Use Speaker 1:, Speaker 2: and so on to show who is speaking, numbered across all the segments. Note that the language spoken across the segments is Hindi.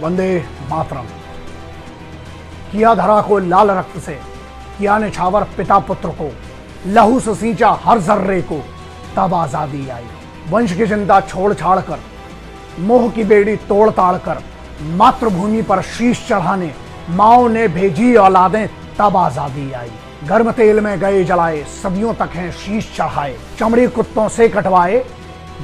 Speaker 1: वंदे मातरम। किया धरा को लाल रक्त से, किया निछावर पिता पुत्र को, लहू से सींचा हर जर्रे को, तब आजादी आई। वंश की चिंता छोड़ छाड़ कर, मोह की बेड़ी तोड़ ताड़ कर, मातृभूमि पर शीश चढ़ाने माओ ने भेजी औलादें, तब आजादी आई। गर्म तेल में गए जलाए, सदियों तक हैं शीश चढ़ाए, चमड़ी कुत्तों से कटवाए,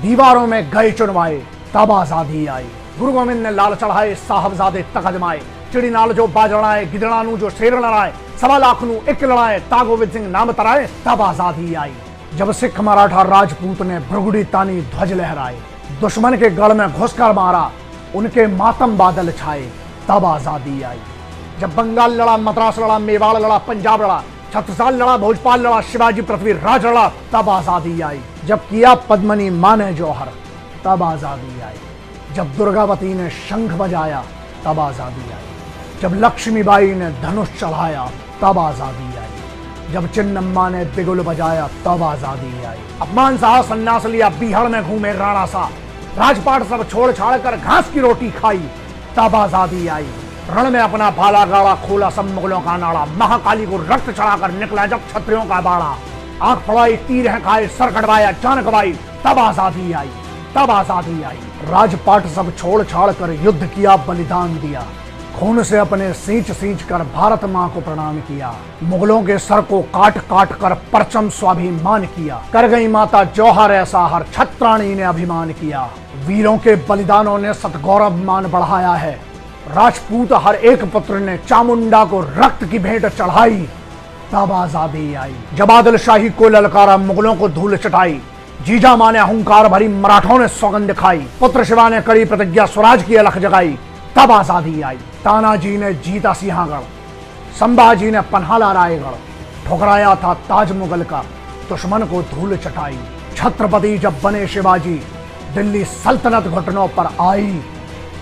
Speaker 1: दीवारों में गए चुनवाए, तब आजादी आई। गुरु गोविंद ने लाल चढ़ाए, साहबजादे तक अजमाए, चिड़ी नाल जो बाज लड़ाए, गिदड़ानू जो शेर लड़ाए, सवा लाख नू एक लड़ाए, ता गोविंद सिंह नाम तराए, तब आजादी आई। जब सिख मराठा राजपूत ने भ्रगुड़ी तानी ध्वज लहराए, दुश्मन के गढ़ में घुसकर मारा, उनके मातम बादल छाए, तब आजादी आई। जब बंगाल लड़ा, मद्रास लड़ा, मेवाड़ लड़ा, पंजाब लड़ा, छत्रसाल लड़ा, भोजपाल लड़ा, शिवाजी पृथ्वीराज लड़ा, तब आजादी आई। जब किया पद्मनी मां ने जौहर, तब आजादी आई। जब दुर्गावती ने शंख बजाया, तब आजादी आई। जब लक्ष्मीबाई ने धनुष चढ़ाया, तब आजादी आई। जब चिन्नम्मा ने बिगुल बजाया, तब आजादी आई। अपमान सहा, सन्यास लिया, बीहड़ में घूमे राणा सा, राजपाट सब छोड़ छाड़ कर घास की रोटी खाई, तब आजादी आई। रण में अपना भाला गाड़ा, खोला सब मुगलों का नाड़ा, महाकाली को रक्त चढ़ाकर निकला जब क्षत्रियों का बाड़ा, आंख फड़ाई, तीर है खाए, सर कटवाया, जान गवाई, तब आजादी आई, तब आजादी आई। राजपाट सब छोड़ छाड़ कर युद्ध किया, बलिदान दिया, खून से अपने सींच सींच कर भारत मां को प्रणाम किया, मुगलों के सर को काट काट कर परचम स्वाभिमान किया, कर गई माता जौहर ऐसा हर छत्राणी ने अभिमान किया। वीरों के बलिदानों ने सतगौरव मान बढ़ाया है, राजपूत हर एक पुत्र ने चामुंडा को रक्त की भेंट चढ़ाई, तब आजादी आई। जब आदिल शाही को ललकारा, मुगलों को धूल चटाई, जीजा मां ने अहंकार भरी, मराठों ने सौगंध दिखाई, पुत्र शिवा ने कड़ी प्रतिज्ञा, स्वराज की अलख जगाई, तब आजादी आई। तानाजी ने जीता सिंहागढ़, संभाजी ने पन्हाला रायगढ़, ठुकराया था ताज मुगल का, दुश्मन को धूल चटाई। छत्रपति जब बने शिवाजी, दिल्ली सल्तनत घुटनों पर आई,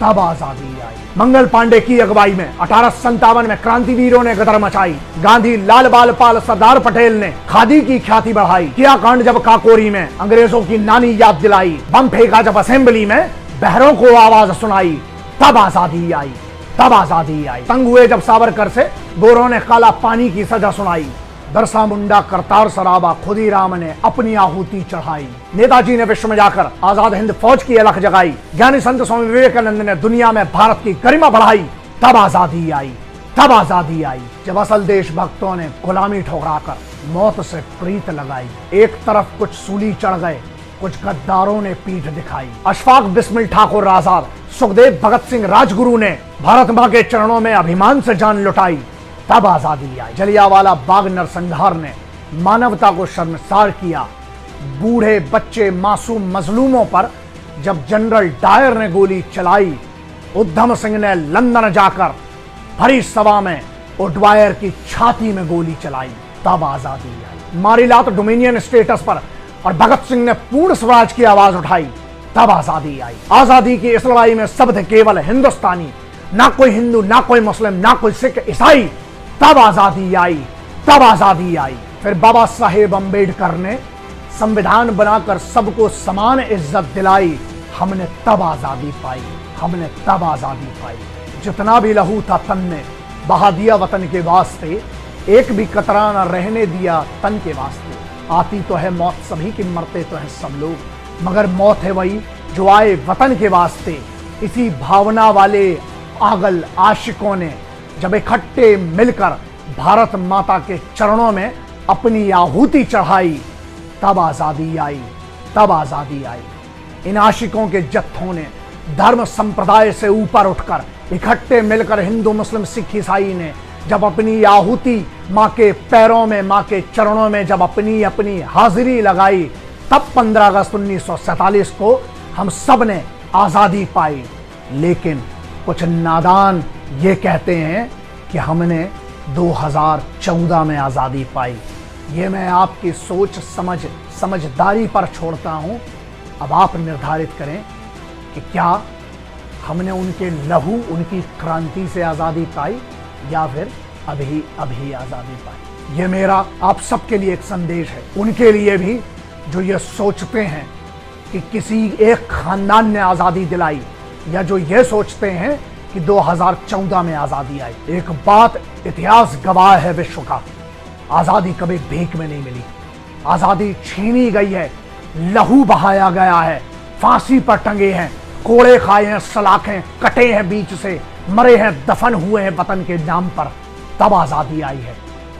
Speaker 1: तब आजादी आई। मंगल पांडे की अगुवाई में 1857 में क्रांतिवीरों ने गदर मचाई, गांधी, लाल बाल पाल, सरदार पटेल ने खादी की ख्याति बढ़ाई, किया कांड जब काकोरी में, अंग्रेजों की नानी याद दिलाई, बम फेंका जब असेंबली में, बहरों को आवाज सुनाई, तब आजादी आई, तब आजादी आई। तंग हुए जब सावरकर से, गोरों ने काला पानी की सजा सुनाई, बिरसा मुंडा, करतार सराबा, खुदीराम ने अपनी आहुति चढ़ाई, नेताजी ने विश्व में जाकर आजाद हिंद फौज की अलख जगाई, ज्ञानी संत स्वामी विवेकानंद ने दुनिया में भारत की गरिमा बढ़ाई, तब आजादी आई, तब आजादी आई। जब असल देशभक्तों ने गुलामी ठुकराकर मौत से प्रीत लगाई, एक तरफ कुछ सूली चढ़ गए, कुछ गद्दारों ने पीठ दिखाई, अशफाक बिस्मिल ठाकुर आजाद, सुखदेव भगत सिंह राजगुरु ने भारत मां के चरणों में अभिमान से जान लुटाई, तब आजादी आई। जलियांवाला बाग नरसंहार ने मानवता को शर्मसार किया, बूढ़े बच्चे मासूम मजलूमों पर जब जनरल डायर ने गोली चलाई, उधम सिंह ने लंदन जाकर भरी सभा में ओडवायर की छाती में गोली चलाई, तब आजादी आई। मारीलात डोमिनियन स्टेटस पर और भगत सिंह ने पूर्ण स्वराज की आवाज उठाई, तब आजादी आई। आजादी की इस लड़ाई में सब थे केवल हिंदुस्तानी, ना कोई हिंदू, ना कोई मुस्लिम, ना कोई सिख ईसाई, तब आजादी आई, तब आजादी आई। फिर बाबा साहेब अंबेडकर ने संविधान बनाकर सबको समान इज्जत दिलाई, हमने तब आजादी पाई, हमने तब आजादी पाई। जितना भी लहू था तन ने बहा दिया वतन के वास्ते, एक भी कतरा न रहने दिया तन के वास्ते। आती तो है मौत सभी की, मरते तो है सब लोग, मगर मौत है वही जो आए वतन के वास्ते। इसी भावना वाले पागल आशिकों ने जब इकट्ठे मिलकर भारत माता के चरणों में अपनी आहुति चढ़ाई, तब आजादी आई, तब आजादी आई। इन आशिकों के जत्थों ने धर्म संप्रदाय से ऊपर उठकर इकट्ठे मिलकर हिंदू मुस्लिम सिख ईसाई ने जब अपनी आहुति मां के पैरों में, मां के चरणों में जब अपनी अपनी हाजिरी लगाई, तब 15 अगस्त 1947 को हम सब ने आजादी पाई। लेकिन कुछ नादान ये कहते हैं कि हमने 2014 में आजादी पाई। ये मैं आपकी सोच समझदारी पर छोड़ता हूं। अब आप निर्धारित करें कि क्या हमने उनके लहू, उनकी क्रांति से आजादी पाई या फिर अभी अभी आजादी पाई। ये मेरा आप सबके लिए एक संदेश है, उनके लिए भी जो ये सोचते हैं कि किसी एक खानदान ने आजादी दिलाई, या जो ये सोचते हैं कि 2014 में आजादी आई। एक बात इतिहास गवाह है विश्व का, आजादी कभी भीख में नहीं मिली। आजादी छीनी गई है, लहू बहाया गया है, फांसी पर टंगे हैं, कोड़े खाए हैं, सलाखें कटे हैं बीच से, मरे हैं, दफन हुए हैं वतन के नाम पर, तब आजादी आई है।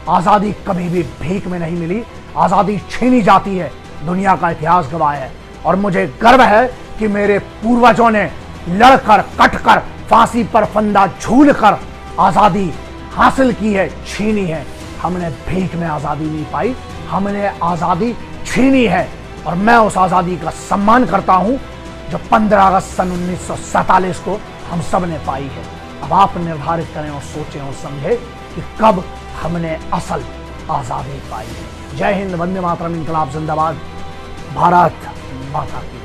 Speaker 1: आजादी कभी भी भीख में नहीं मिली, आजादी छीनी जाती है, दुनिया का इतिहास गवाह है। और मुझे गर्व है कि मेरे पूर्वजों ने लड़कर, कटकर, फांसी पर फंदा झूलकर आजादी हासिल की है, छीनी है। हमने भीख में आजादी नहीं पाई, हमने आजादी छीनी है। और मैं उस आजादी का सम्मान करता हूं जो 15 अगस्त सन 1947 को हम सब ने पाई है। अब आप निर्धारित करें और सोचें और समझें कि कब हमने असल आजादी पाई है। जय हिंद, वंदे मातरम, इनकलाब जिंदाबाद, भारत माता की।